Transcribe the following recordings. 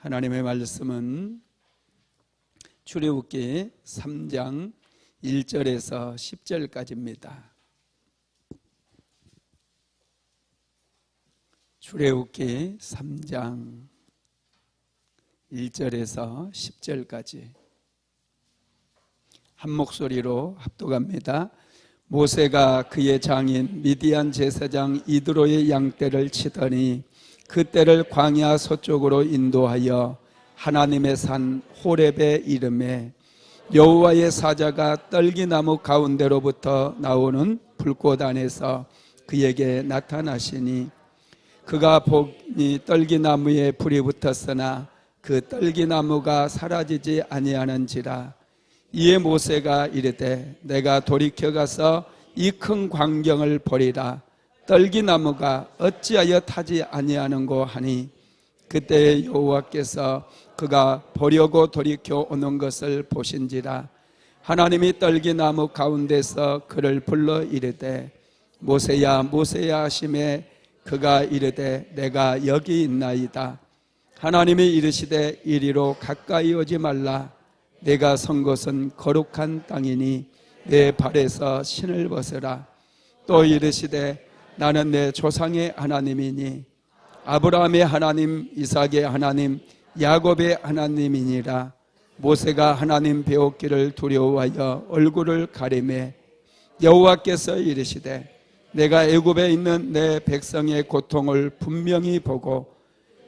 하나님의 말씀은 출애굽기 3장 1절에서 10절까지입니다. 출애굽기 3장 1절에서 10절까지 한 목소리로 합독합니다. 모세가 그의 장인 미디안 제사장 이드로의 양떼를 치더니 그 떼를 광야 서쪽으로 인도하여 하나님의 산 호렙에 이르매 여호와의 사자가 떨기나무 가운데로부터 나오는 불꽃 안에서 그에게 나타나시니 그가 보니 떨기나무에 불이 붙었으나 그 떨기나무가 사라지지 아니하는지라. 이에 모세가 이르되 내가 돌이켜 가서 이 큰 광경을 보리라. 떨기나무가 어찌하여 타지 아니하는고 하니 그때 여호와께서 그가 보려고 돌이켜 오는 것을 보신지라. 하나님이 떨기나무 가운데서 그를 불러 이르되 모세야 모세야 하시매 그가 이르되 내가 여기 있나이다. 하나님이 이르시되 이리로 가까이 오지 말라. 내가 선 곳은 거룩한 땅이니 내 발에서 신을 벗으라. 또 이르시되 나는 내 조상의 하나님이니 아브라함의 하나님, 이삭의 하나님, 야곱의 하나님이니라. 모세가 하나님 배웠기를 두려워하여 얼굴을 가리매 여호와께서 이르시되 내가 애굽에 있는 내 백성의 고통을 분명히 보고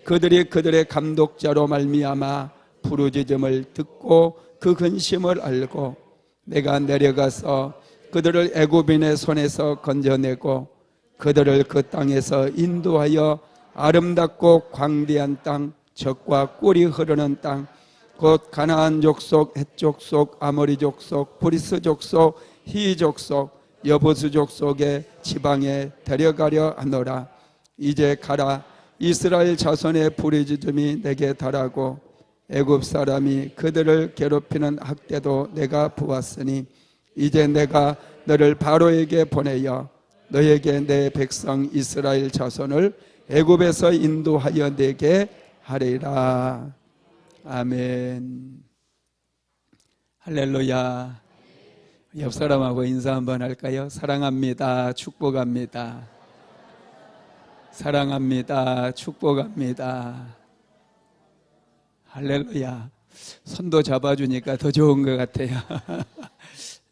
그들이 그들의 감독자로 말미암아 부르짖음을 듣고 그 근심을 알고 내가 내려가서 그들을 애굽인의 손에서 건져내고 그들을 그 땅에서 인도하여 아름답고 광대한 땅, 젖과 꿀이 흐르는 땅, 곧 가나안 족속, 헷 족속, 아모리 족속, 브리스 족속, 히 족속, 여부수 족속의 지방에 데려가려 하노라. 이제 가라. 이스라엘 자손의 부르짖음이 내게 달하고 애굽 사람이 그들을 괴롭히는 학대도 내가 보았으니 이제 내가 너를 바로에게 보내어 너에게 내 백성 이스라엘 자손을 애굽에서 인도하여 내게 하리라. 아멘. 할렐루야. 옆 사람하고 인사 한번 할까요? 사랑합니다. 축복합니다. 사랑합니다. 축복합니다. 할렐루야. 손도 잡아주니까 더 좋은 것 같아요.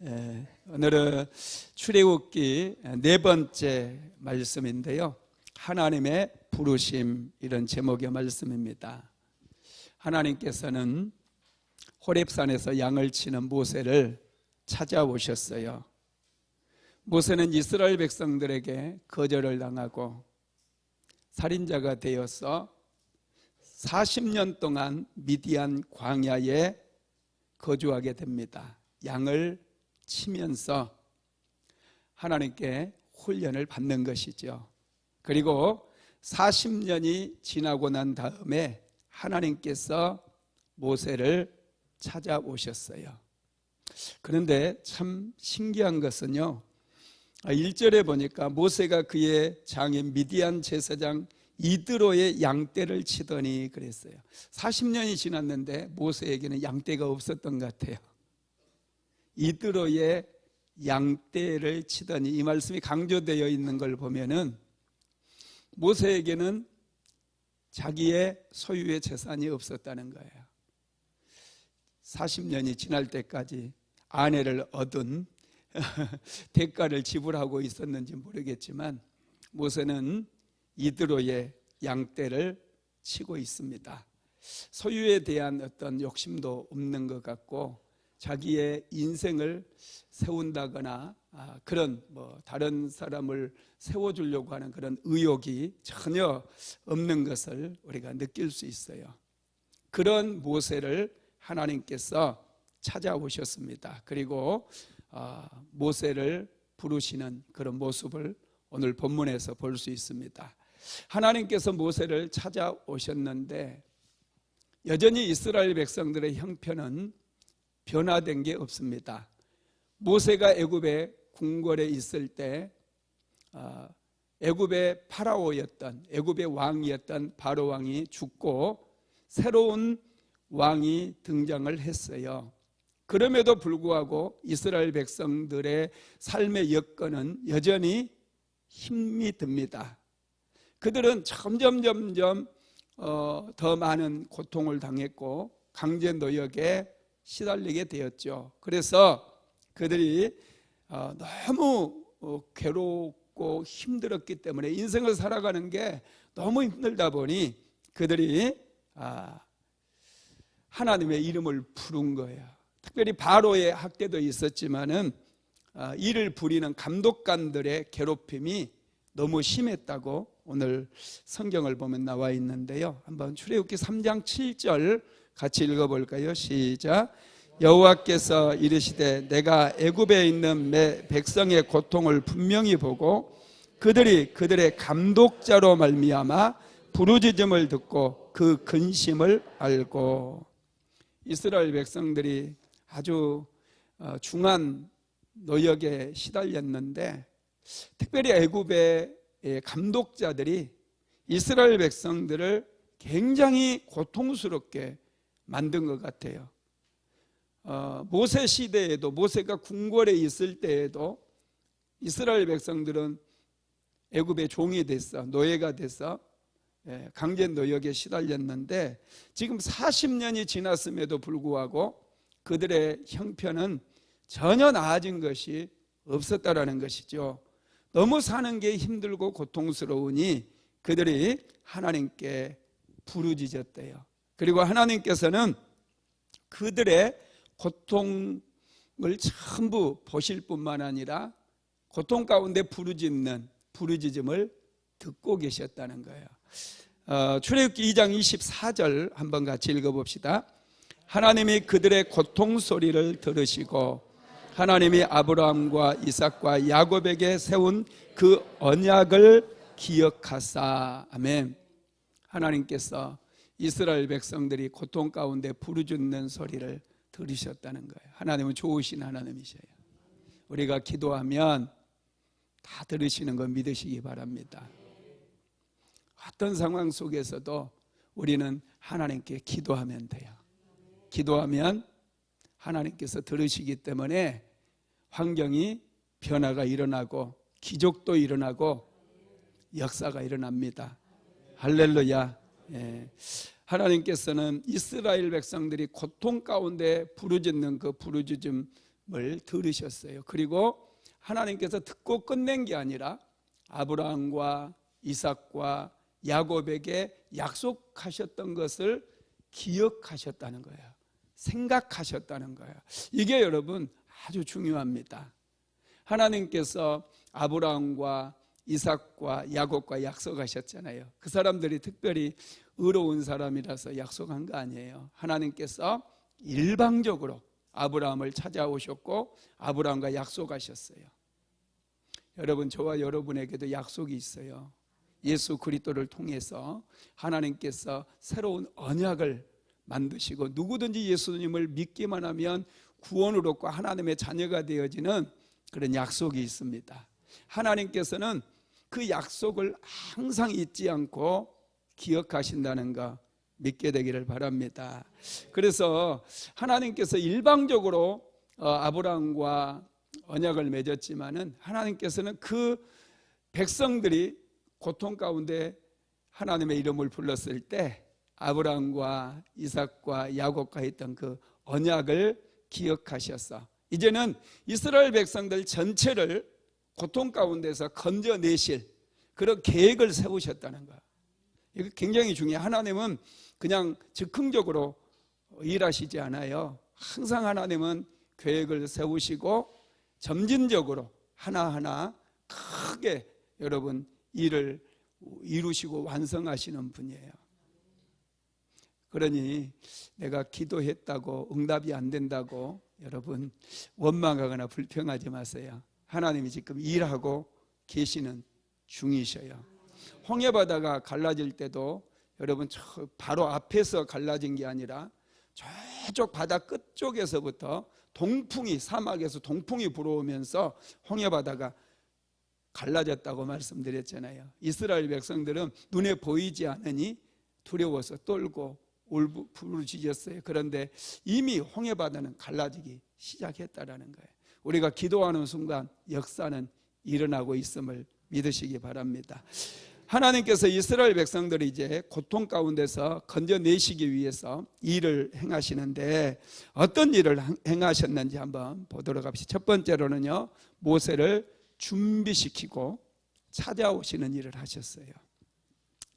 네, 오늘은 출애굽기 네 번째 말씀인데요. 하나님의 부르심, 이런 제목의 말씀입니다. 하나님께서는 호렙산에서 양을 치는 모세를 찾아오셨어요. 모세는 이스라엘 백성들에게 거절을 당하고 살인자가 되어서 40년 동안 미디안 광야에 거주하게 됩니다. 양을 치면서 하나님께 훈련을 받는 것이죠. 그리고 40년이 지나고 난 다음에 하나님께서 모세를 찾아오셨어요. 그런데 참 신기한 것은요, 1절에 보니까 모세가 그의 장인 미디안 제사장 이드로의 양떼를 치더니 그랬어요. 40년이 지났는데 모세에게는 양떼가 없었던 것 같아요. 이드로의 양떼를 치더니, 이 말씀이 강조되어 있는 걸 보면은 모세에게는 자기의 소유의 재산이 없었다는 거예요. 40년이 지날 때까지 아내를 얻은 대가를 지불하고 있었는지 모르겠지만 모세는 이드로의 양떼를 치고 있습니다. 소유에 대한 어떤 욕심도 없는 것 같고 자기의 인생을 세운다거나 그런 다른 사람을 세워주려고 하는 그런 의욕이 전혀 없는 것을 우리가 느낄 수 있어요. 그런 모세를 하나님께서 찾아오셨습니다. 그리고 모세를 부르시는 그런 모습을 오늘 본문에서 볼 수 있습니다. 하나님께서 모세를 찾아오셨는데 여전히 이스라엘 백성들의 형편은 변화된 게 없습니다. 모세가 애굽의 궁궐에 있을 때 애굽의 파라오였던, 애굽의 왕이었던 바로 왕이 죽고 새로운 왕이 등장을 했어요. 그럼에도 불구하고 이스라엘 백성들의 삶의 여건은 여전히 힘이 듭니다. 그들은 점점 더 많은 고통을 당했고 강제 노역에 시달리게 되었죠. 그래서 그들이 너무 괴롭고 힘들었기 때문에 인생을 살아가는 게 너무 힘들다 보니 그들이 하나님의 이름을 부른 거예요. 특별히 바로의 학대도 있었지만은 이를 부리는 감독관들의 괴롭힘이 너무 심했다고 오늘 성경을 보면 나와 있는데요. 한번 출애굽기 3장 7절 같이 읽어볼까요? 시작. 여호와께서 이르시되 내가 애굽에 있는 내 백성의 고통을 분명히 보고 그들이 그들의 감독자로 말미암아 부르짖음을 듣고 그 근심을 알고. 이스라엘 백성들이 아주 중한 노역에 시달렸는데 특별히 애굽의 감독자들이 이스라엘 백성들을 굉장히 고통스럽게 만든 것 같아요. 모세 시대에도, 모세가 궁궐에 있을 때에도 이스라엘 백성들은 애굽의 종이 됐어, 노예가 돼서 강제 노역에 시달렸는데 지금 40년이 지났음에도 불구하고 그들의 형편은 전혀 나아진 것이 없었다라는 것이죠. 너무 사는 게 힘들고 고통스러우니 그들이 하나님께 부르짖었대요. 그리고 하나님께서는 그들의 고통을 전부 보실 뿐만 아니라 고통 가운데 부르짖음을 듣고 계셨다는 거예요. 출애굽기 2장 24절 한번 같이 읽어봅시다. 하나님이 그들의 고통 소리를 들으시고 하나님이 아브라함과 이삭과 야곱에게 세운 그 언약을 기억하사. 아멘. 하나님께서 이스라엘 백성들이 고통 가운데 부르짖는 소리를 들으셨다는 거예요. 하나님은 좋으신 하나님이셔요. 우리가 기도하면 다 들으시는 거 믿으시기 바랍니다. 어떤 상황 속에서도 우리는 하나님께 기도하면 돼요. 기도하면 하나님께서 들으시기 때문에 환경이 변화가 일어나고 기적도 일어나고 역사가 일어납니다. 할렐루야. 하나님께서는 이스라엘 백성들이 고통 가운데 부르짖는 그 부르짖음을 들으셨어요. 그리고 하나님께서 듣고 끝낸 게 아니라 아브라함과 이삭과 야곱에게 약속하셨던 것을 기억하셨다는 거예요. 생각하셨다는 거예요. 이게 여러분 아주 중요합니다. 하나님께서 아브라함과 이삭과 야곱과 약속하셨잖아요. 그 사람들이 특별히 의로운 사람이라서 약속한 거 아니에요. 하나님께서 일방적으로 아브라함을 찾아오셨고 아브라함과 약속하셨어요. 여러분, 저와 여러분에게도 약속이 있어요. 예수 그리스도를 통해서 하나님께서 새로운 언약을 만드시고 누구든지 예수님을 믿기만 하면 구원을 얻고 하나님의 자녀가 되어지는 그런 약속이 있습니다. 하나님께서는 그 약속을 항상 잊지 않고 기억하신다는 거 믿게 되기를 바랍니다. 그래서 하나님께서 일방적으로 아브라함과 언약을 맺었지만은 하나님께서는 그 백성들이 고통 가운데 하나님의 이름을 불렀을 때 아브라함과 이삭과 야곱과 했던 그 언약을 기억하셔서 이제는 이스라엘 백성들 전체를 고통 가운데서 건져내실 그런 계획을 세우셨다는 거예요. 이거 굉장히 중요해요. 하나님은 그냥 즉흥적으로 일하시지 않아요. 항상 하나님은 계획을 세우시고 점진적으로 하나하나 크게 여러분 일을 이루시고 완성하시는 분이에요. 그러니 내가 기도했다고 응답이 안 된다고 여러분 원망하거나 불평하지 마세요. 하나님이 지금 일하고 계시는 중이셔요. 홍해바다가 갈라질 때도 여러분 바로 앞에서 갈라진 게 아니라 저쪽 바다 끝쪽에서부터 동풍이, 사막에서 동풍이 불어오면서 홍해바다가 갈라졌다고 말씀드렸잖아요. 이스라엘 백성들은 눈에 보이지 않으니 두려워서 떨고 울부짖었어요. 그런데 이미 홍해바다는 갈라지기 시작했다라는 거예요. 우리가 기도하는 순간 역사는 일어나고 있음을 믿으시기 바랍니다. 하나님께서 이스라엘 백성들이 이제 고통 가운데서 건져내시기 위해서 일을 행하시는데 어떤 일을 행하셨는지 한번 보도록 합시다. 첫 번째로는요, 모세를 준비시키고 찾아오시는 일을 하셨어요.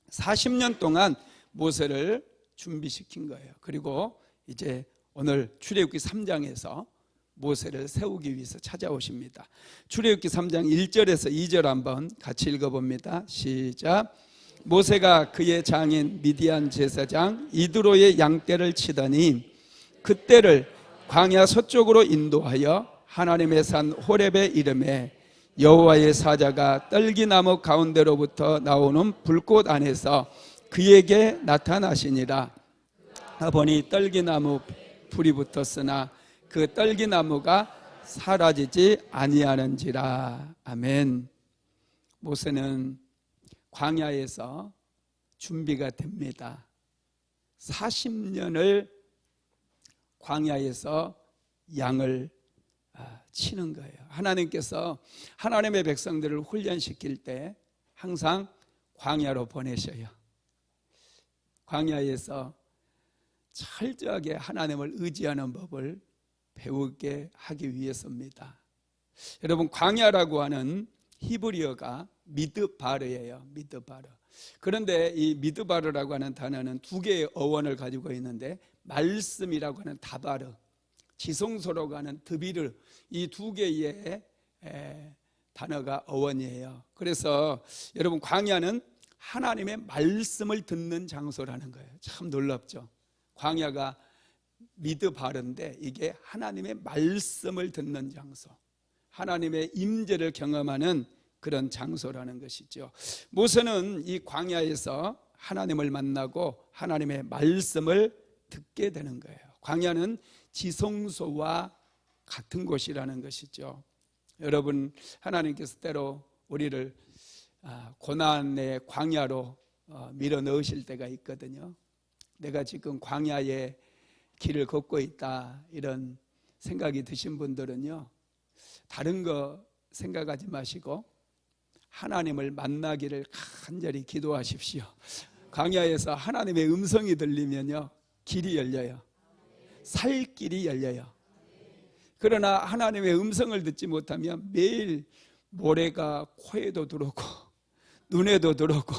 40년 동안 모세를 준비시킨 거예요. 그리고 이제 오늘 출애굽기 3장에서 모세를 세우기 위해서 찾아오십니다. 출애굽기 3장 1절에서 2절 한번 같이 읽어봅니다. 시작. 모세가 그의 장인 미디안 제사장 이드로의 양떼를 치더니 그떼를 광야 서쪽으로 인도하여 하나님의 산 호렙에 이르매 여호와의 사자가 떨기나무 가운데로부터 나오는 불꽃 안에서 그에게 나타나시니라. 보니 떨기나무 불이 붙었으나 그 떨기나무가 사라지지 아니하는지라. 아멘. 모세는 광야에서 준비가 됩니다. 40년을 광야에서 양을 치는 거예요. 하나님께서 하나님의 백성들을 훈련시킬 때 항상 광야로 보내셔요. 광야에서 철저하게 하나님을 의지하는 법을 배우게 하기 위해서입니다. 여러분, 광야라고 하는 히브리어가 미드바르예요. 미드바르. 그런데 이 미드바르라고 하는 단어는 두 개의 어원을 가지고 있는데, 말씀이라고 하는 다바르, 지성소라고 하는 드비르, 이 두 개의 단어가 어원이에요. 그래서 여러분, 광야는 하나님의 말씀을 듣는 장소라는 거예요. 참 놀랍죠. 광야가 미드바르인데 이게 하나님의 말씀을 듣는 장소, 하나님의 임재를 경험하는 그런 장소라는 것이죠. 모세는 이 광야에서 하나님을 만나고 하나님의 말씀을 듣게 되는 거예요. 광야는 지성소와 같은 곳이라는 것이죠. 여러분, 하나님께서 때로 우리를 고난의 광야로 밀어 넣으실 때가 있거든요. 내가 지금 광야에 길을 걷고 있다, 이런 생각이 드신 분들은요, 다른 거 생각하지 마시고 하나님을 만나기를 간절히 기도하십시오. 광야에서 하나님의 음성이 들리면요, 길이 열려요. 살 길이 열려요. 그러나 하나님의 음성을 듣지 못하면 매일 모래가 코에도 들어오고 눈에도 들어오고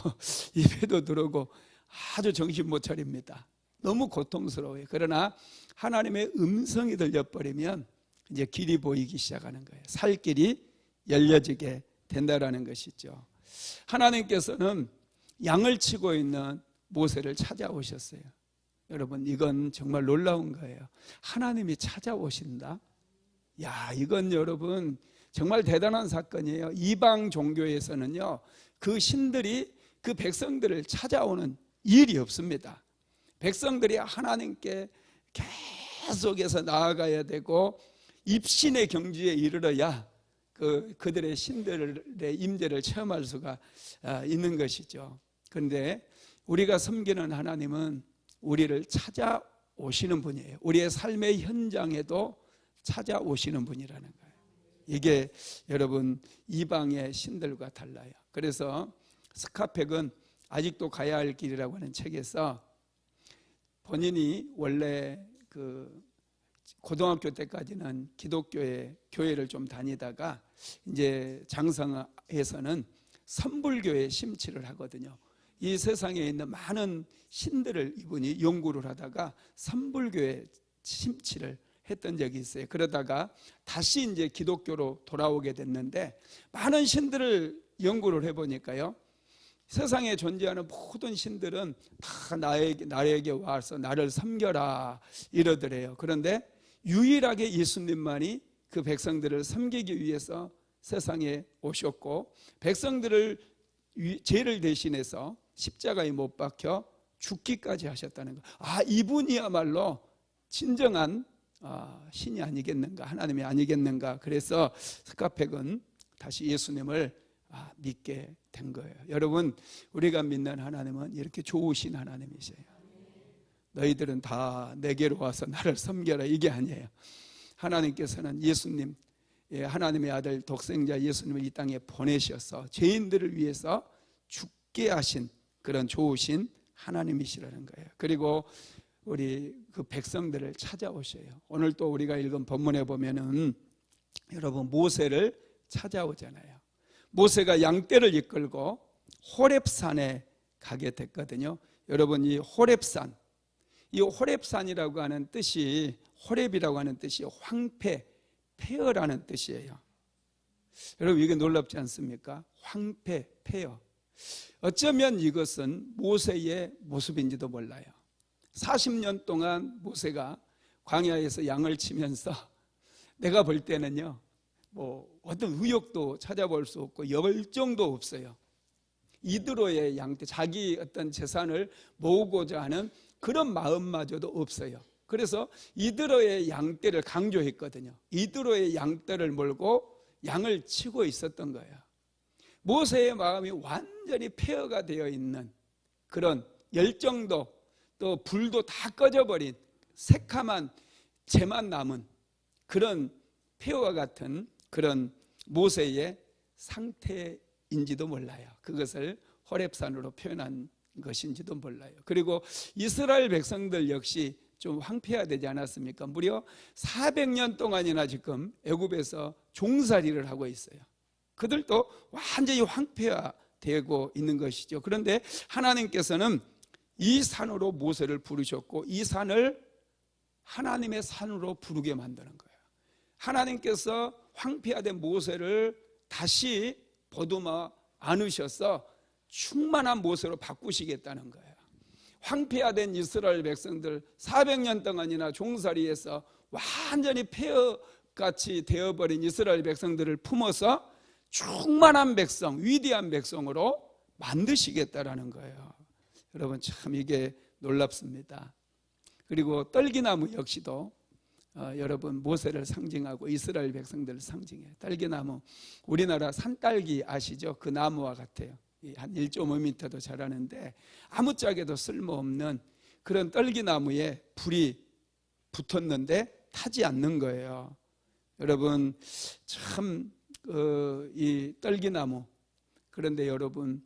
입에도 들어오고 아주 정신 못 차립니다. 너무 고통스러워요. 그러나 하나님의 음성이 들려버리면 이제 길이 보이기 시작하는 거예요. 살 길이 열려지게 된다라는 것이죠. 하나님께서는 양을 치고 있는 모세를 찾아오셨어요. 여러분, 이건 정말 놀라운 거예요. 하나님이 찾아오신다? 야, 이건 여러분 정말 대단한 사건이에요. 이방 종교에서는요, 그 신들이 그 백성들을 찾아오는 일이 없습니다. 백성들이 하나님께 계속해서 나아가야 되고 입신의 경지에 이르러야 그들의 신들의 임재를 체험할 수가 있는 것이죠. 그런데 우리가 섬기는 하나님은 우리를 찾아오시는 분이에요. 우리의 삶의 현장에도 찾아오시는 분이라는 거예요. 이게 여러분 이방의 신들과 달라요. 그래서 스카펙은 아직도 가야 할 길이라고 하는 책에서 본인이 원래 고등학교 때까지는 기독교의 교회를 좀 다니다가 이제 장성에서는 선불교에 심취를 하거든요. 이 세상에 있는 많은 신들을 이분이 연구를 하다가 선불교에 심취를 했던 적이 있어요. 그러다가 다시 이제 기독교로 돌아오게 됐는데 많은 신들을 연구를 해보니까요, 세상에 존재하는 모든 신들은 다 나에게 와서 나를 섬겨라 이러더래요. 그런데 유일하게 예수님만이 그 백성들을 섬기기 위해서 세상에 오셨고 백성들을 죄를 대신해서 십자가에 못 박혀 죽기까지 하셨다는 거. 이분이야말로 진정한 신이 아니겠는가, 하나님이 아니겠는가. 그래서 스카펙은 다시 예수님을 믿게 된 거예요. 여러분, 우리가 믿는 하나님은 이렇게 좋으신 하나님이세요. 너희들은 다 내게로 와서 나를 섬겨라, 이게 아니에요. 하나님께서는 예수님, 하나님의 아들 독생자 예수님을 이 땅에 보내셔서 죄인들을 위해서 죽게 하신 그런 좋으신 하나님이시라는 거예요. 그리고 우리 그 백성들을 찾아오셔요. 오늘 또 우리가 읽은 본문에 보면은 여러분 모세를 찾아오잖아요. 모세가 양떼를 이끌고 호렙산에 가게 됐거든요. 여러분 이 호렙산, 이 호렙산이라고 하는 뜻이, 호렙이라고 하는 뜻이 황폐, 폐허라는 뜻이에요. 여러분 이게 놀랍지 않습니까? 황폐, 폐허. 어쩌면 이것은 모세의 모습인지도 몰라요. 40년 동안 모세가 광야에서 양을 치면서 내가 볼 때는요, 뭐 어떤 의욕도 찾아볼 수 없고 열정도 없어요. 이드로의 양떼, 자기 어떤 재산을 모으고자 하는 그런 마음마저도 없어요. 그래서 이드로의 양떼를 강조했거든요. 이드로의 양떼를 몰고 양을 치고 있었던 거예요. 모세의 마음이 완전히 폐허가 되어 있는 그런 열정도 또 불도 다 꺼져버린 새카만 재만 남은 그런 폐허와 같은 그런 모세의 상태인지도 몰라요. 그것을 호렙산으로 표현한 것인지도 몰라요. 그리고 이스라엘 백성들 역시 좀 황폐화되지 않았습니까? 무려 400년 동안이나 지금 애굽에서 종살이를 하고 있어요. 그들도 완전히 황폐화되고 있는 것이죠. 그런데 하나님께서는 이 산으로 모세를 부르셨고 이 산을 하나님의 산으로 부르게 만드는 거예요. 하나님께서 황폐화된 모세를 다시 보듬어 안으셔서 충만한 모세로 바꾸시겠다는 거예요. 황폐화된 이스라엘 백성들 400년 동안이나 종살이에서 완전히 폐허같이 되어버린 이스라엘 백성들을 품어서 충만한 백성, 위대한 백성으로 만드시겠다라는 거예요. 여러분 참 이게 놀랍습니다. 그리고 떨기나무 역시도 여러분 모세를 상징하고 이스라엘 백성들을 상징해요. 떨기나무, 우리나라 산딸기 아시죠? 그 나무와 같아요. 한 1.5m도 자라는데 아무짝에도 쓸모없는 그런 떨기나무에 불이 붙었는데 타지 않는 거예요. 여러분 참 이 떨기나무, 그런데 여러분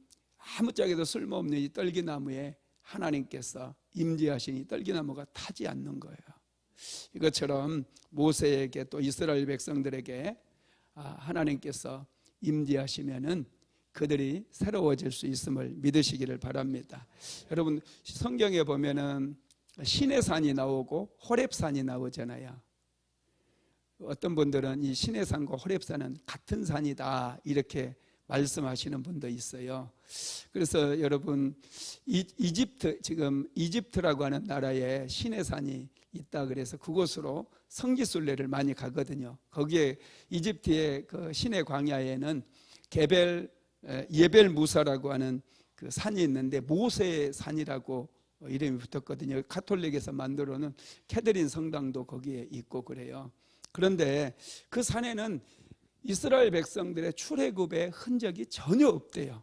아무짝에도 쓸모없는 이 떨기나무에 하나님께서 임재하신 이 떨기나무가 타지 않는 거예요. 이것처럼 모세에게 또 이스라엘 백성들에게 하나님께서 임재하시면은 그들이 새로워질 수 있음을 믿으시기를 바랍니다. 여러분 성경에 보면은 시내산이 나오고 호렙산이 나오잖아요. 어떤 분들은 이 시내산과 호렙산은 같은 산이다 이렇게 말씀하시는 분도 있어요. 그래서 여러분 이집트, 지금 이집트라고 하는 나라에 시내산이 있다 그래서 그곳으로 성지순례를 많이 가거든요. 거기에 이집트의 그 시내 광야에는 예벨 무사라고 하는 그 산이 있는데 모세의 산이라고 이름이 붙었거든요. 가톨릭에서 만들어 놓은 캐드린 성당도 거기에 있고 그래요. 그런데 그 산에는 이스라엘 백성들의 출애굽의 흔적이 전혀 없대요.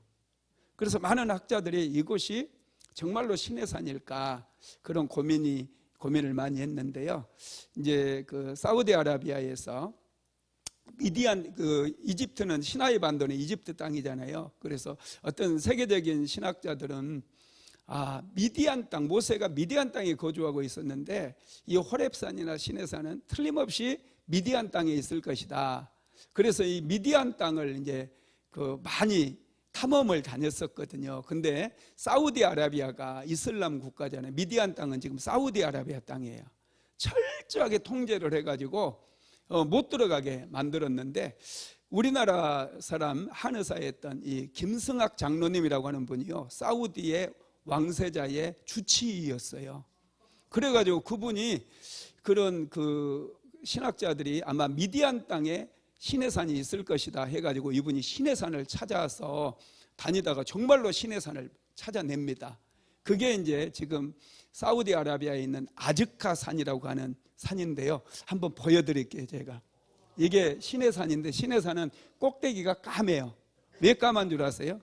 그래서 많은 학자들이 이곳이 정말로 시내산일까 그런 고민을 많이 했는데요. 이제 그 사우디아라비아에서 미디안, 이집트는 시나이 반도는 이집트 땅이잖아요. 그래서 어떤 세계적인 신학자들은 미디안 땅, 모세가 미디안 땅에 거주하고 있었는데 이 호렙산이나 시내산은 틀림없이 미디안 땅에 있을 것이다. 그래서 이 미디안 땅을 이제 많이 탐험을 다녔었거든요. 근데 사우디아라비아가 이슬람 국가잖아요. 미디안 땅은 지금 사우디아라비아 땅이에요. 철저하게 통제를 해가지고 못 들어가게 만들었는데 우리나라 사람 한의사에 했던 이 김승학 장로님이라고 하는 분이요, 사우디의 왕세자의 주치의였어요. 그래가지고 그분이 그런 신학자들이 아마 미디안 땅에 시내산이 있을 것이다 해가지고 이분이 시내산을 찾아서 다니다가 정말로 시내산을 찾아냅니다. 그게 이제 지금 사우디아라비아에 있는 아즈카 산이라고 하는 산인데요. 한번 보여드릴게요. 제가 이게 시내산인데 시내산은 꼭대기가 까매요. 왜 까만 줄 아세요?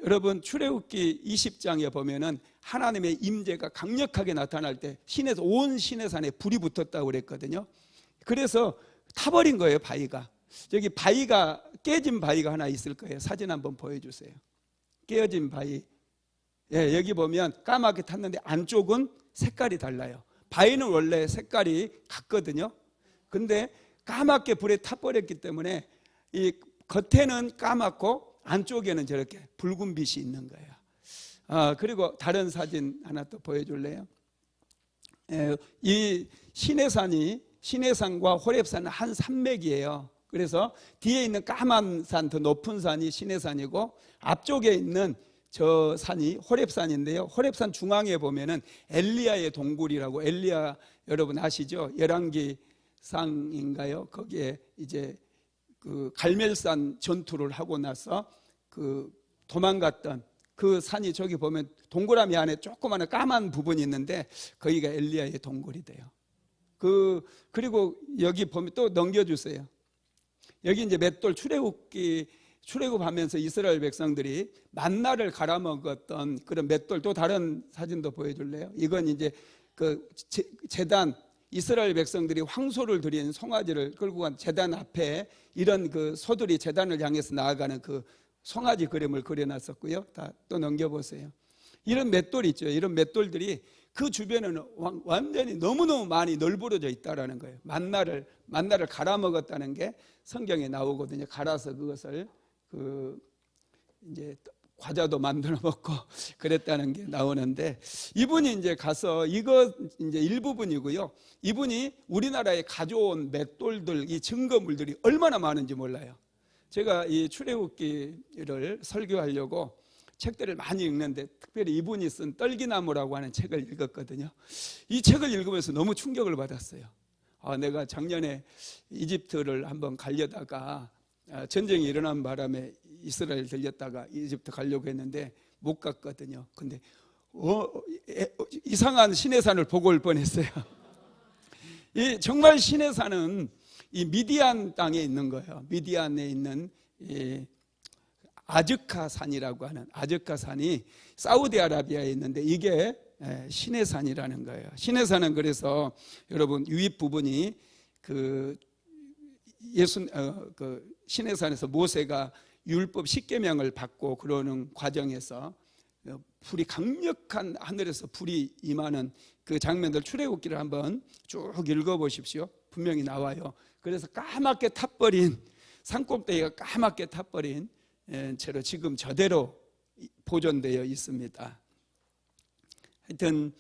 여러분 출애굽기 20장에 보면은 하나님의 임재가 강력하게 나타날 때 온 시내산에 불이 붙었다고 그랬거든요. 그래서 타버린 거예요, 바위가. 여기 바위가, 깨진 바위가 하나 있을 거예요. 사진 한번 보여주세요. 깨어진 바위. 예, 여기 보면 까맣게 탔는데 안쪽은 색깔이 달라요. 바위는 원래 색깔이 같거든요. 근데 까맣게 불에 타버렸기 때문에 이 겉에는 까맣고 안쪽에는 저렇게 붉은 빛이 있는 거예요. 그리고 다른 사진 하나 또 보여줄래요? 이 시내산과 호렙산은 한 산맥이에요. 그래서 뒤에 있는 까만 산, 더 높은 산이 시내산이고 앞쪽에 있는 저 산이 호렙산인데요. 호렙산 중앙에 보면은 엘리야의 동굴이라고, 엘리야 여러분 아시죠? 열왕기상인가요? 거기에 이제 그 갈멜산 전투를 하고 나서 그 도망갔던 그 산이, 저기 보면 동그라미 안에 조그마한 까만 부분이 있는데 거기가 엘리야의 동굴이 돼요. 그리고 여기 보면 또 넘겨주세요. 여기 이제 맷돌 출애굽하면서 이스라엘 백성들이 만나를 갈아먹었던 그런 맷돌, 또 다른 사진도 보여줄래요? 이건 이제 그 제단, 이스라엘 백성들이 황소를 드린 송아지를 끌고 간 제단 앞에 이런 그 소들이 제단을 향해서 나아가는 그 송아지 그림을 그려놨었고요. 또 넘겨보세요. 이런 맷돌이 있죠. 이런 맷돌들이 그 주변에는 완전히 너무너무 많이 널브러져 있다라는 거예요. 만나를 갈아먹었다는 게 성경에 나오거든요. 갈아서 그것을 이제 과자도 만들어 먹고 그랬다는 게 나오는데, 이분이 이제 가서, 이거 이제 일부분이고요. 이분이 우리나라에 가져온 맷돌들, 이 증거물들이 얼마나 많은지 몰라요. 제가 이 출애굽기를 설교하려고 책들을 많이 읽는데 특별히 이분이 쓴 떨기나무라고 하는 책을 읽었거든요. 이 책을 읽으면서 너무 충격을 받았어요. 내가 작년에 이집트를 한번 가려다가 전쟁이 일어난 바람에 이스라엘 들렸다가 이집트 가려고 했는데 못 갔거든요. 근데 이상한 시내산을 보고 올 뻔했어요. 정말 시내산은 이 미디안 땅에 있는 거예요. 미디안에 있는 아즈카 산이라고 하는, 아즈카 산이 사우디아라비아에 있는데 이게 시내산이라는 거예요. 시내산은 그래서 여러분 유입 부분이 그 시내산에서 모세가 율법 10계명을 받고 그러는 과정에서 불이 강력한, 하늘에서 불이 임하는 그 장면들, 출애굽기를 한번 쭉 읽어보십시오. 분명히 나와요. 그래서 까맣게 타버린, 산꼭대기가 까맣게 타버린 채로 지금 저대로 보존되어 있습니다. 하여튼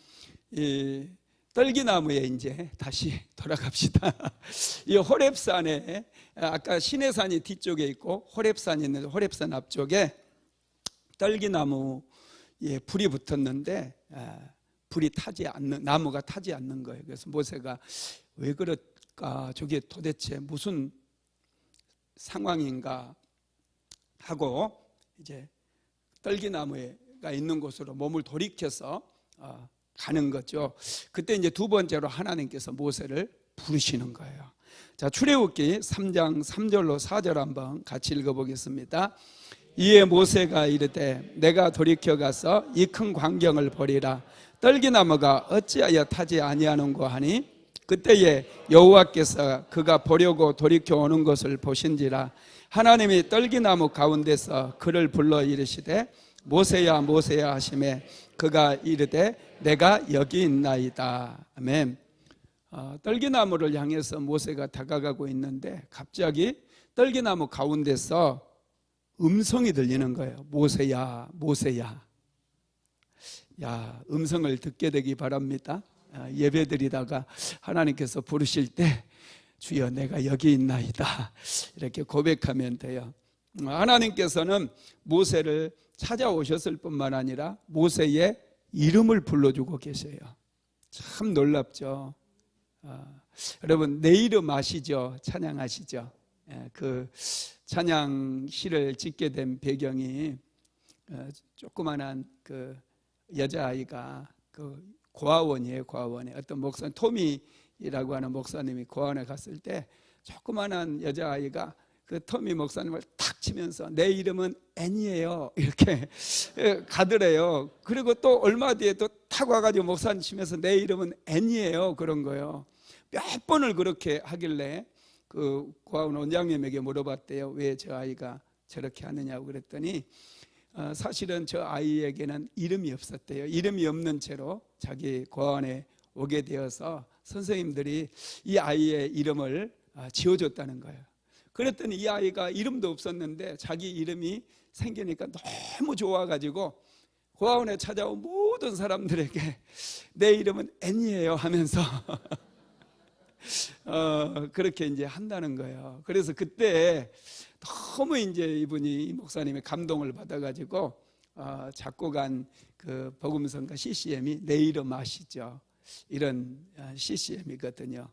이 떨기나무에 이제 다시 돌아갑시다. 이 호렙산에, 아까 시내산이 뒤쪽에 있고 호렙산이 있는데 호렙산 앞쪽에 떨기나무에 불이 붙었는데 불이 타지 않는, 나무가 타지 않는 거예요. 그래서 모세가 왜 그럴까, 저게 도대체 무슨 상황인가 하고 이제 떨기나무가 있는 곳으로 몸을 돌이켜서 가는 거죠. 그때 이제 두 번째로 하나님께서 모세를 부르시는 거예요. 자, 출애굽기 3장 3절로 4절 한번 같이 읽어보겠습니다. 이에 모세가 이르되 내가 돌이켜 가서 이 큰 광경을 보리라. 떨기나무가 어찌하여 타지 아니하는고 하니 그때에 여호와께서 그가 보려고 돌이켜 오는 것을 보신지라. 하나님이 떨기나무 가운데서 그를 불러 이르시되 모세야 모세야 하시매 그가 이르되 내가 여기 있나이다. 아멘. 떨기나무를 향해서 모세가 다가가고 있는데 갑자기 떨기나무 가운데서 음성이 들리는 거예요. 모세야 모세야. 야, 음성을 듣게 되기 바랍니다. 예배드리다가 하나님께서 부르실 때 주여 내가 여기 있나이다 이렇게 고백하면 돼요. 하나님께서는 모세를 찾아오셨을 뿐만 아니라 모세의 이름을 불러주고 계세요. 참 놀랍죠. 여러분 내 이름 아시죠? 찬양하시죠? 그 찬양 시를 짓게 된 배경이 조그만한 그 여자아이가 그 고아원이에요. 고아원에 어떤 토미라고 하는 목사님이 고아원에 갔을 때 조그만한 여자아이가 그 터미 목사님을 탁 치면서 내 이름은 앤이에요 이렇게 가더래요. 그리고 또 얼마 뒤에 또 탁 와가지고 목사님 치면서 내 이름은 앤이에요 그런 거예요. 몇 번을 그렇게 하길래 그 고아원 원장님에게 물어봤대요. 왜 저 아이가 저렇게 하느냐고 그랬더니 사실은 저 아이에게는 이름이 없었대요. 이름이 없는 채로 자기 고아원에 오게 되어서 선생님들이 이 아이의 이름을 지어줬다는 거예요. 그랬더니 이 아이가 이름도 없었는데 자기 이름이 생기니까 너무 좋아가지고 고아원에 찾아온 모든 사람들에게 내 이름은 앤이에요 하면서 그렇게 이제 한다는 거예요. 그래서 그때 너무 이제 이분이 목사님의 감동을 받아가지고 작곡한 그 복음성가 CCM이 내 이름 아시죠? 이런 CCM이거든요.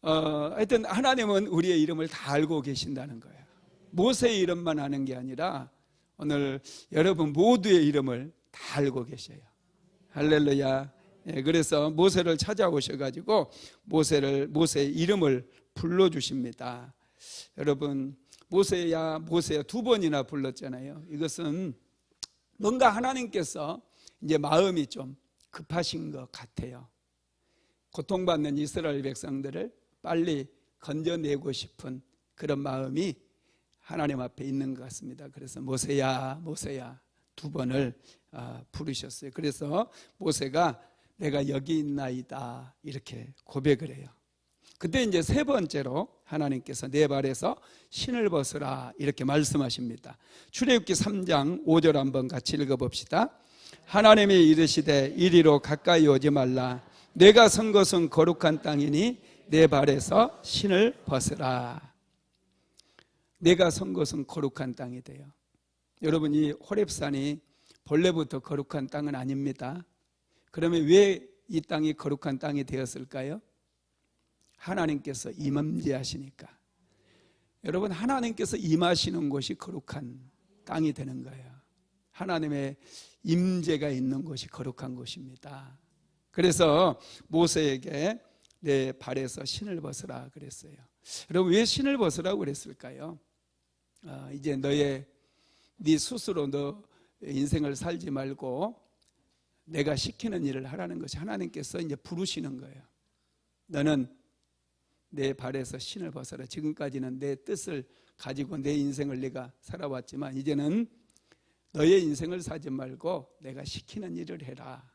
하여튼 하나님은 우리의 이름을 다 알고 계신다는 거예요. 모세의 이름만 아는 게 아니라 오늘 여러분 모두의 이름을 다 알고 계셔요. 할렐루야. 그래서 모세를 찾아오셔가지고 모세의 이름을 불러주십니다. 여러분 모세야 두 번이나 불렀잖아요. 이것은 뭔가 하나님께서 이제 마음이 좀 급하신 것 같아요. 고통받는 이스라엘 백성들을 빨리 건져내고 싶은 그런 마음이 하나님 앞에 있는 것 같습니다. 그래서 모세야 두 번을 부르셨어요. 그래서 모세가 내가 여기 있나이다 이렇게 고백을 해요. 그때 이제 세 번째로 하나님께서 내 발에서 신을 벗으라 이렇게 말씀하십니다. 출애굽기 3장 5절 한번 같이 읽어봅시다. 하나님이 이르시되 이리로 가까이 오지 말라. 내가 선 것은 거룩한 땅이니 내 발에서 신을 벗으라. 내가 선 것은 거룩한 땅이 돼요. 여러분 이 호렙산이 본래부터 거룩한 땅은 아닙니다. 그러면 왜 이 땅이 거룩한 땅이 되었을까요? 하나님께서 임재하시니까. 여러분 하나님께서 임하시는 곳이 거룩한 땅이 되는 거예요. 하나님의 임재가 있는 곳이 거룩한 곳입니다. 그래서 모세에게 내 발에서 신을 벗으라 그랬어요. 여러분 왜 신을 벗으라고 그랬을까요? 이제 네 스스로 너 인생을 살지 말고 내가 시키는 일을 하라는 것이 하나님께서 이제 부르시는 거예요. 너는 내 발에서 신을 벗어라. 지금까지는 내 뜻을 가지고 내 인생을 네가 살아왔지만 이제는 너의 인생을 사지 말고 내가 시키는 일을 해라.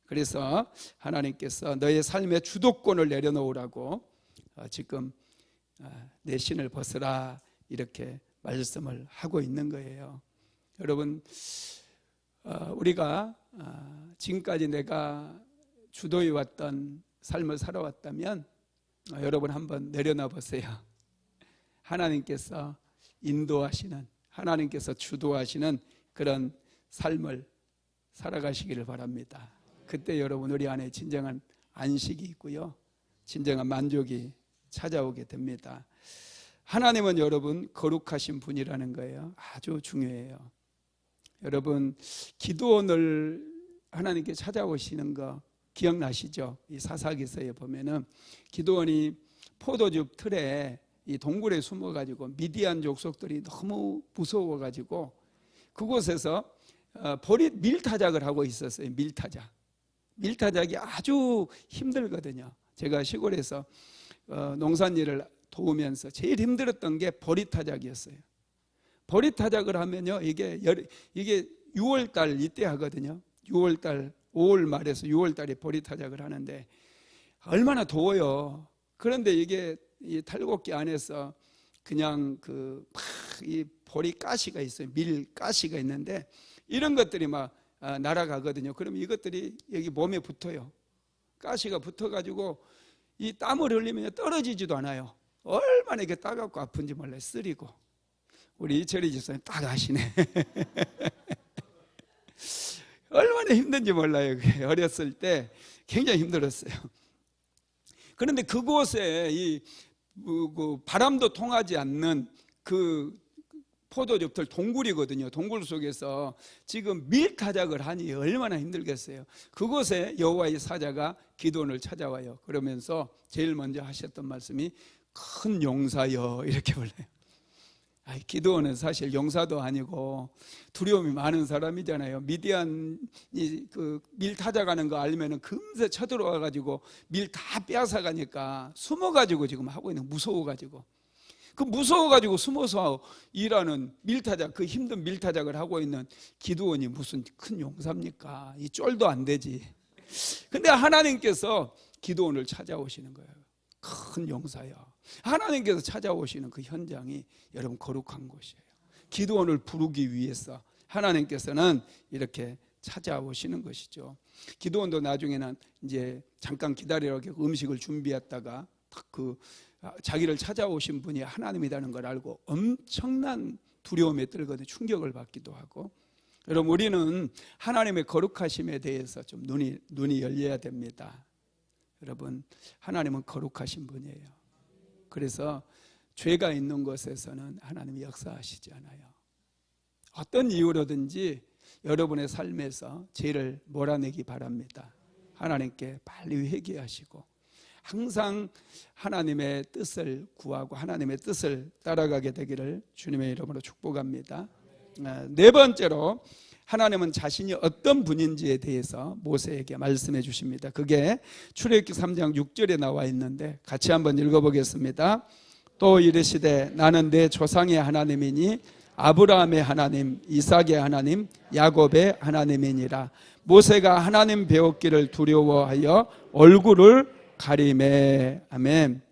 그래서 하나님께서 너의 삶의 주도권을 내려놓으라고 지금 내 신을 벗으라 이렇게 말씀을 하고 있는 거예요. 여러분 우리가 지금까지 내가 주도해 왔던 삶을 살아왔다면 여러분 한번 내려놔 보세요. 하나님께서 인도하시는 하나님께서 주도하시는 그런 삶을 살아가시기를 바랍니다. 그때 여러분 우리 안에 진정한 안식이 있고요, 진정한 만족이 찾아오게 됩니다. 하나님은 여러분 거룩하신 분이라는 거예요. 아주 중요해요. 여러분 기드온을 하나님께 찾아오시는 거 기억나시죠? 이 사사기서에 보면은 기드온이 포도즙 틀에 이 동굴에 숨어가지고 미디안 족속들이 너무 무서워가지고 그곳에서 밀타작을 하고 있었어요. 밀타작이 아주 힘들거든요. 제가 시골에서 농산일을 도우면서 제일 힘들었던 게 보리타작이었어요. 보리타작을 하면요, 이게 6월달 이때 하거든요. 6월달 5월 말에서 6월달에 보리타작을 하는데 얼마나 더워요. 그런데 이게 이 탈곡기 안에서 그냥 이 보리 가시가 있어요. 밀 가시가 있는데 이런 것들이 막 날아가거든요. 그러면 이것들이 여기 몸에 붙어요. 가시가 붙어가지고 이 땀을 흘리면 떨어지지도 않아요. 얼마나 이게 따갑고 아픈지 몰라요. 쓰리고. 우리 이철희 집사님 딱 아시네. 얼마나 힘든지 몰라요. 어렸을 때 굉장히 힘들었어요. 그런데 그곳에 바람도 통하지 않는 그 포도즙들 동굴이거든요. 동굴 속에서 지금 밀타작을 하니 얼마나 힘들겠어요. 그곳에 여호와의 사자가 기드온을 찾아와요. 그러면서 제일 먼저 하셨던 말씀이 큰 용사여 이렇게 불러요. 기드온은 사실 용사도 아니고 두려움이 많은 사람이잖아요. 미디안이 그 밀 타작하는 거 알면은 금세 쳐들어와 가지고 밀 다 빼앗아 가니까 숨어 가지고 지금 하고 있는, 무서워 가지고. 그 무서워 가지고 숨어서 일하는 밀타작, 그 힘든 밀타작을 하고 있는 기드온이 무슨 큰 용사입니까? 이 쫄도 안 되지. 근데 하나님께서 기드온을 찾아오시는 거예요. 큰 용사요. 하나님께서 찾아오시는 그 현장이 여러분 거룩한 곳이에요. 기드온을 부르기 위해서 하나님께서는 이렇게 찾아오시는 것이죠. 기드온도 나중에는 이제 잠깐 기다리라고 음식을 준비했다가 그 자기를 찾아오신 분이 하나님이라는 걸 알고 엄청난 두려움에 떨거든 충격을 받기도 하고. 여러분, 우리는 하나님의 거룩하심에 대해서 좀 눈이 열려야 됩니다. 여러분, 하나님은 거룩하신 분이에요. 그래서 죄가 있는 곳에서는 하나님이 역사하시지 않아요. 어떤 이유로든지 여러분의 삶에서 죄를 몰아내기 바랍니다. 하나님께 빨리 회개하시고 항상 하나님의 뜻을 구하고 하나님의 뜻을 따라가게 되기를 주님의 이름으로 축복합니다. 네 번째로, 하나님은 자신이 어떤 분인지에 대해서 모세에게 말씀해 주십니다. 그게 출애굽기 3장 6절에 나와 있는데 같이 한번 읽어보겠습니다. 또 이르시되 나는 내 조상의 하나님이니 아브라함의 하나님, 이삭의 하나님, 야곱의 하나님이니라. 모세가 하나님 배웠기를 두려워하여 얼굴을 가리매. 아멘.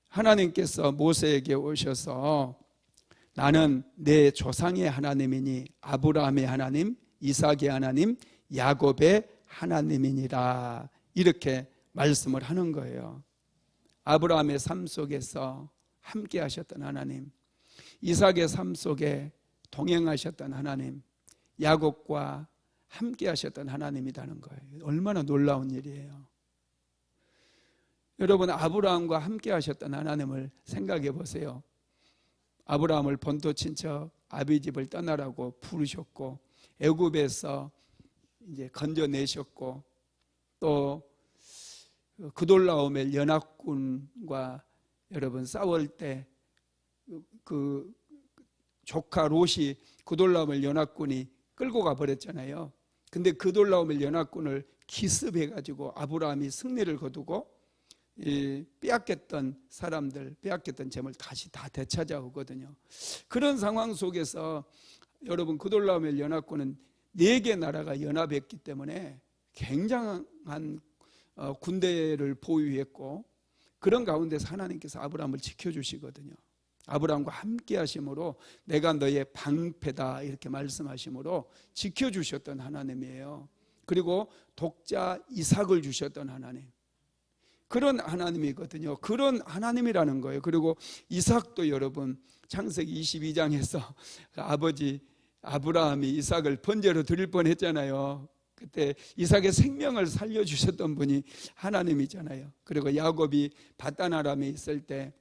하나님께서 모세에게 오셔서 나는 내 조상의 하나님이니 아브라함의 하나님, 이삭의 하나님, 야곱의 하나님이니라, 이렇게 말씀을 하는 거예요. 아브라함의 삶 속에서 함께 하셨던 하나님, 이삭의 삶 속에 동행하셨던 하나님, 야곱과 함께 하셨던 하나님이라는 거예요. 얼마나 놀라운 일이에요. 여러분, 아브라함과 함께 하셨던 하나님을 생각해 보세요. 아브라함을 본토 친척 아비집을 떠나라고 부르셨고 애굽에서 이제 건져내셨고 또 그돌라오멜 연합군과 여러분 싸울 때 그 조카 롯이 그돌라오멜 연합군이 끌고 가 버렸잖아요. 근데 그돌라오멜 연합군을 기습해 가지고 아브라함이 승리를 거두고 빼앗겼던 사람들, 빼앗겼던 재물 다시 다 되찾아오거든요. 그런 상황 속에서 여러분, 그돌라오멜 연합군은 4개 나라가 연합했기 때문에 굉장한 군대를 보유했고 그런 가운데서 하나님께서 아브라함을 지켜주시거든요. 아브라함과 함께 하심으로 내가 너의 방패다 이렇게 말씀하심으로 지켜주셨던 하나님이에요. 그리고 독자 이삭을 주셨던 하나님, 그런 하나님이거든요. 그런 하나님이라는 거예요. 그리고 이삭도 여러분 창세기 22장에서 아버지 아브라함이 이삭을 번제로 드릴 뻔했잖아요. 그때 이삭의 생명을 살려주셨던 분이 하나님이잖아요. 그리고 야곱이 밧단 아람에 있을 때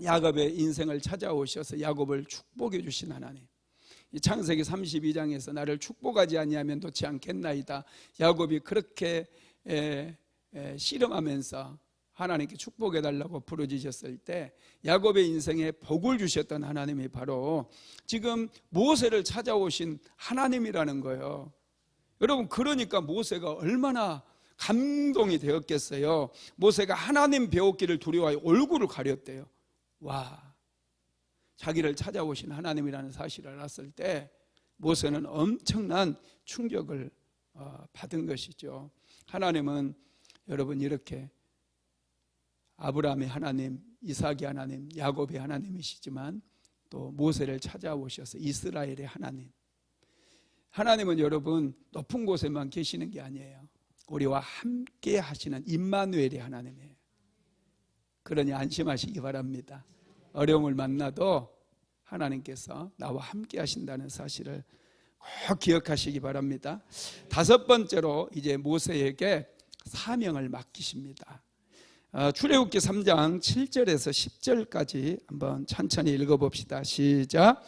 야곱의 인생을 찾아오셔서 야곱을 축복해 주신 하나님. 창세기 32장에서 나를 축복하지 아니하면 놓지 않겠나이다. 야곱이 그렇게 씨름하면서 하나님께 축복해달라고 부르짖었을 때 야곱의 인생에 복을 주셨던 하나님이 바로 지금 모세를 찾아오신 하나님이라는 거예요. 여러분, 그러니까 모세가 얼마나 감동이 되었겠어요. 모세가 하나님 배웠기를 두려워하여 얼굴을 가렸대요. 와, 자기를 찾아오신 하나님이라는 사실을 알았을 때 모세는 엄청난 충격을 받은 것이죠. 하나님은 여러분 이렇게 아브라함의 하나님, 이삭의 하나님, 야곱의 하나님이시지만 또 모세를 찾아오셔서 이스라엘의 하나님. 하나님은 여러분 높은 곳에만 계시는 게 아니에요. 우리와 함께 하시는 임마누엘의 하나님이에요. 그러니 안심하시기 바랍니다. 어려움을 만나도 하나님께서 나와 함께 하신다는 사실을 꼭 기억하시기 바랍니다. 5번째로 이제 모세에게 사명을 맡기십니다. 출애굽기 3장 7절에서 10절까지 한번 천천히 읽어봅시다. 시작.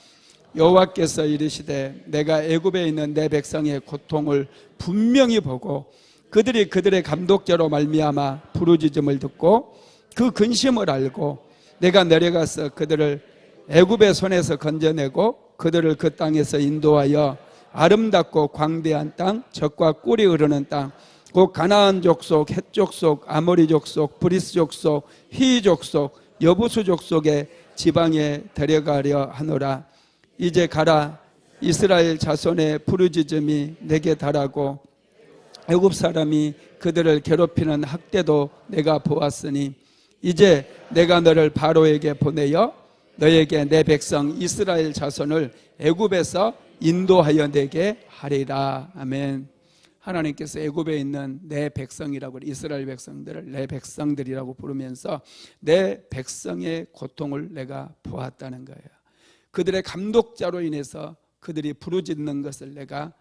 여호와께서 이르시되 내가 애굽에 있는 내 백성의 고통을 분명히 보고 그들이 그들의 감독자로 말미암아 부르짖음을 듣고 그 근심을 알고 내가 내려가서 그들을 애굽의 손에서 건져내고 그들을 그 땅에서 인도하여 아름답고 광대한 땅, 젖과 꿀이 흐르는 땅, 곧 가나안 족속, 헷 족속, 아모리 족속, 브리스 족속, 히 족속, 여부수 족속의 지방에 데려가려 하노라. 이제 가라. 이스라엘 자손의 부르짖음이 내게 달하고 애굽 사람이 그들을 괴롭히는 학대도 내가 보았으니 이제 내가 너를 바로에게 보내어 너에게 내 백성 이스라엘 자손을 애굽에서 인도하여 내게 하리라. 아멘. 하나님께서 애굽에 있는 내 백성이라고, 이스라엘 백성들을 내 백성들이라고 부르면서 내 백성의 고통을 내가 보았다는 거예요. 그들의 감독자로 인해서 그들이 부르짖는 것을 내가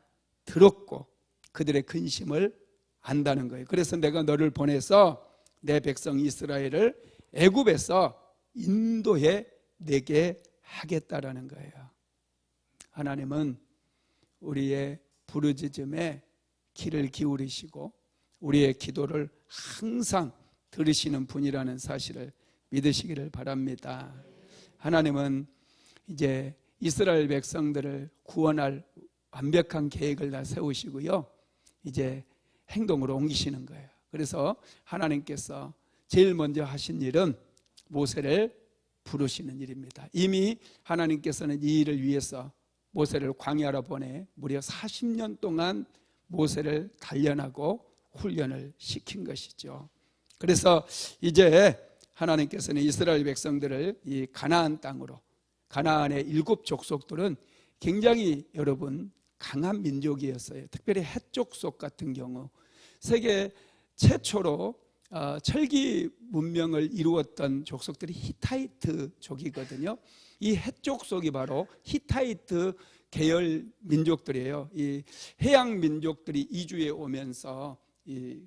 들었고 그들의 근심을 안다는 거예요. 그래서 내가 너를 보내서 내 백성 이스라엘을 애굽에서 인도해 내게 하겠다라는 거예요. 하나님은 우리의 부르짖음에 귀를 기울이시고 우리의 기도를 항상 들으시는 분이라는 사실을 믿으시기를 바랍니다. 하나님은 이제 이스라엘 백성들을 구원할 완벽한 계획을 다 세우시고요, 이제 행동으로 옮기시는 거예요. 그래서 하나님께서 제일 먼저 하신 일은 모세를 부르시는 일입니다. 이미 하나님께서는 이 일을 위해서 모세를 광야로 보내 무려 40년 동안 모세를 단련하고 훈련을 시킨 것이죠. 그래서 이제 하나님께서는 이스라엘 백성들을 이 가나안 땅으로, 가나안의 7 족속들은 굉장히 여러분 강한 민족이었어요. 특별히 헷 족속 같은 경우 세계 최초로 철기 문명을 이루었던 족속들이 히타이트족이거든요. 이 헷 족속이 바로 히타이트 계열 민족들이에요. 이 해양 민족들이 이주해 오면서 이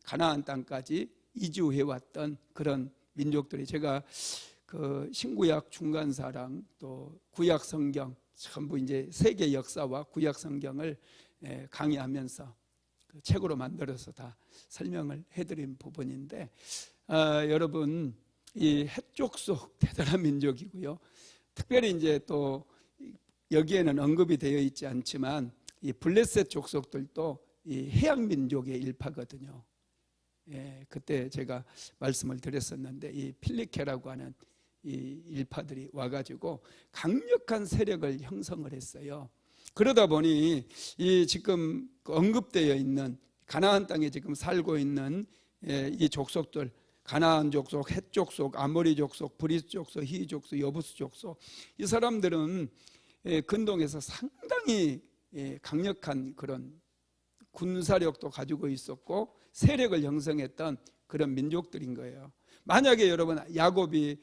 가나안 땅까지 이주해 왔던 그런 민족들이, 제가 그 신구약 중간사랑 또 구약 성경 전부 이제 세계 역사와 구약 성경을 강의하면서 그 책으로 만들어서 다 설명을 해드린 부분인데, 여러분 이 헷 족속 대단한 민족이고요. 특별히 이제 또 여기에는 언급이 되어 있지 않지만 이 블레셋 족속들도 이 해양 민족의 일파거든요. 그때 제가 말씀을 드렸었는데 이 필리케라고 하는 이 일파들이 와가지고 강력한 세력을 형성을 했어요. 그러다 보니 이 지금 언급되어 있는 가나안 땅에 지금 살고 있는 이 족속들, 가나안 족속, 헷 족속, 아모리 족속, 브리스 족속, 히 족속, 여부스 족속, 이 사람들은 근동에서 상당히 강력한 그런 군사력도 가지고 있었고 세력을 형성했던 그런 민족들인 거예요. 만약에 여러분 야곱이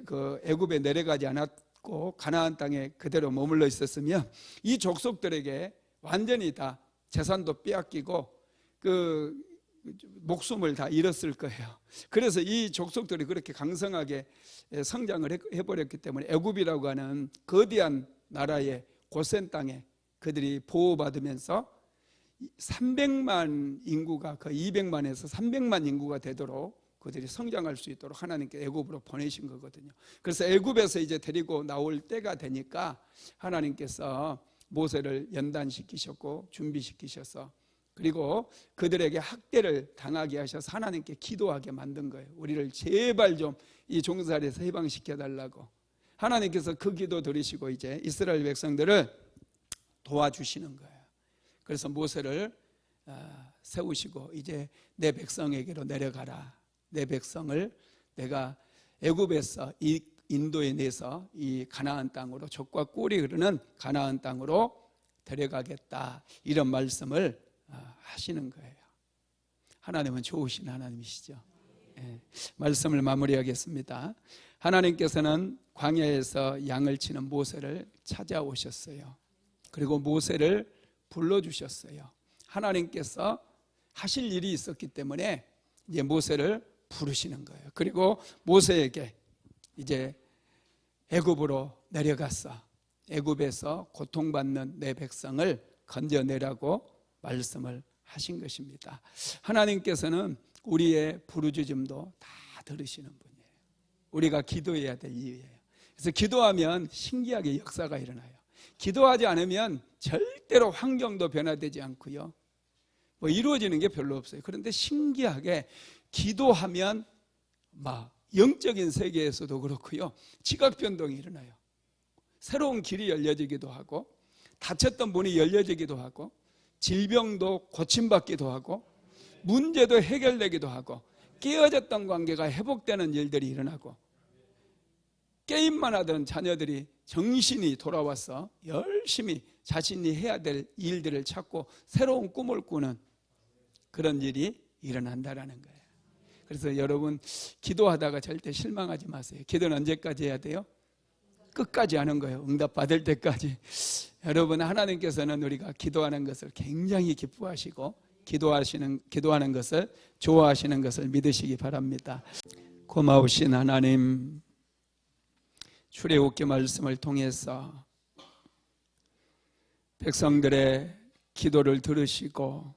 그 애굽에 내려가지 않았고 가나안 땅에 그대로 머물러 있었으면 이 족속들에게 완전히 다 재산도 빼앗기고 그 목숨을 다 잃었을 거예요. 그래서 이 족속들이 그렇게 강성하게 성장을 해버렸기 때문에 애굽이라고 하는 거대한 나라의 고센 땅에 그들이 보호받으면서 300만 인구가 거의 200만에서 300만 인구가 되도록 그들이 성장할 수 있도록 하나님께 애굽으로 보내신 거거든요. 그래서 애굽에서 이제 데리고 나올 때가 되니까 하나님께서 모세를 연단시키셨고 준비시키셔서, 그리고 그들에게 학대를 당하게 하셔서 하나님께 기도하게 만든 거예요. 우리를 제발 좀 이 종살이에서 해방시켜 달라고. 하나님께서 그 기도 들으시고 이제 이스라엘 백성들을 도와주시는 거예요. 그래서 모세를 세우시고 이제 내 백성에게로 내려가라. 내 백성을 내가 애굽에서 인도에 내서 이 가나안 땅으로, 젖과 꿀이 흐르는 가나안 땅으로 데려가겠다, 이런 말씀을 하시는 거예요. 하나님은 좋으신 하나님이시죠. 말씀을 마무리하겠습니다. 하나님께서는 광야에서 양을 치는 모세를 찾아오셨어요. 그리고 모세를 불러주셨어요. 하나님께서 하실 일이 있었기 때문에 이제 모세를 부르시는 거예요. 그리고 모세에게 이제 애굽으로 내려가서 애굽에서 고통받는 내 백성을 건져내라고 말씀을 하신 것입니다. 하나님께서는 우리의 부르짖음도 다 들으시는 분이에요. 우리가 기도해야 될 이유예요. 그래서 기도하면 신기하게 역사가 일어나요. 기도하지 않으면 절대로 환경도 변화되지 않고요, 뭐 이루어지는 게 별로 없어요. 그런데 신기하게 기도하면 막 영적인 세계에서도 그렇고요, 지각 변동이 일어나요. 새로운 길이 열려지기도 하고, 닫혔던 문이 열려지기도 하고, 질병도 고침받기도 하고, 문제도 해결되기도 하고, 깨어졌던 관계가 회복되는 일들이 일어나고, 게임만 하던 자녀들이 정신이 돌아와서 열심히 자신이 해야 될 일들을 찾고 새로운 꿈을 꾸는 그런 일이 일어난다라는 거예요. 그래서 여러분, 기도하다가 절대 실망하지 마세요. 기도는 언제까지 해야 돼요? 끝까지 하는 거예요. 응답 받을 때까지. 여러분, 하나님께서는 우리가 기도하는 것을 굉장히 기뻐하시고 기도하는 것을 좋아하시는 것을 믿으시기 바랍니다. 고마우신 하나님, 출애굽기 말씀을 통해서 백성들의 기도를 들으시고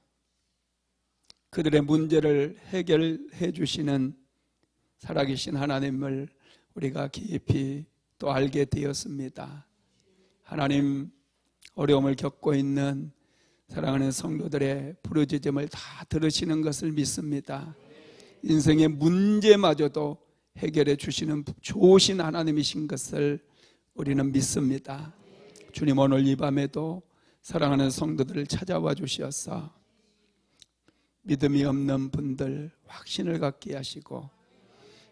그들의 문제를 해결해 주시는 살아계신 하나님을 우리가 깊이 또 알게 되었습니다. 하나님, 어려움을 겪고 있는 사랑하는 성도들의 부르짖음을 다 들으시는 것을 믿습니다. 인생의 문제마저도 해결해 주시는 좋으신 하나님이신 것을 우리는 믿습니다. 주님, 오늘 이 밤에도 사랑하는 성도들을 찾아와 주셔서 믿음이 없는 분들 확신을 갖게 하시고,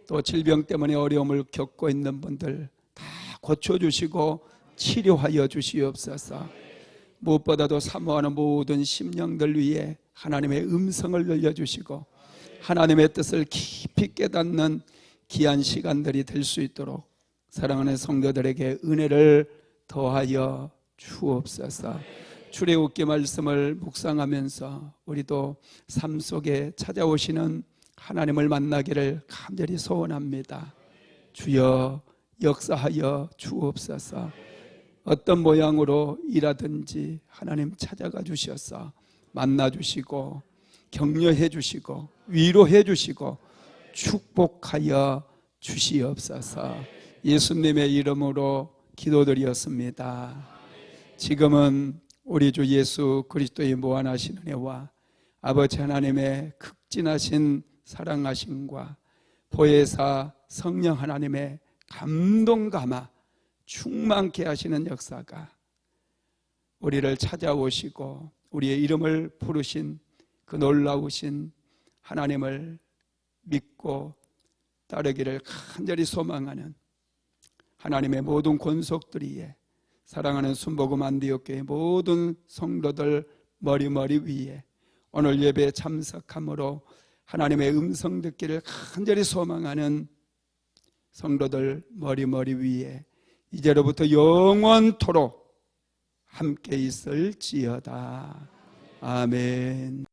또 질병 때문에 어려움을 겪고 있는 분들 다 고쳐주시고 치료하여 주시옵소서. 무엇보다도 사모하는 모든 심령들 위해 하나님의 음성을 들려주시고 하나님의 뜻을 깊이 깨닫는 귀한 시간들이 될 수 있도록 사랑하는 성도들에게 은혜를 더하여 주옵소서. 출애굽기 말씀을 묵상하면서 우리도 삶 속에 찾아오시는 하나님을 만나기를 간절히 소원합니다. 주여 역사하여 주옵소서. 어떤 모양으로 일하든지 하나님 찾아가 주셔서 만나 주시고 격려해 주시고 위로해 주시고 축복하여 주시옵소서. 예수님의 이름으로 기도드렸습니다. 지금은 우리 주 예수 그리스도의 무한하신 은혜와 아버지 하나님의 극진하신 사랑하심과 보혜사 성령 하나님의 감동 감화 충만케 하시는 역사가 우리를 찾아오시고 우리의 이름을 부르신 그 놀라우신 하나님을 믿고 따르기를 간절히 소망하는 하나님의 모든 권속들이에 사랑하는 순복음 안디옥교회 모든 성도들 머리 위에 오늘 예배에 참석함으로 하나님의 음성 듣기를 간절히 소망하는 성도들 머리 위에 이제로부터 영원토록 함께 있을지어다. 아멘.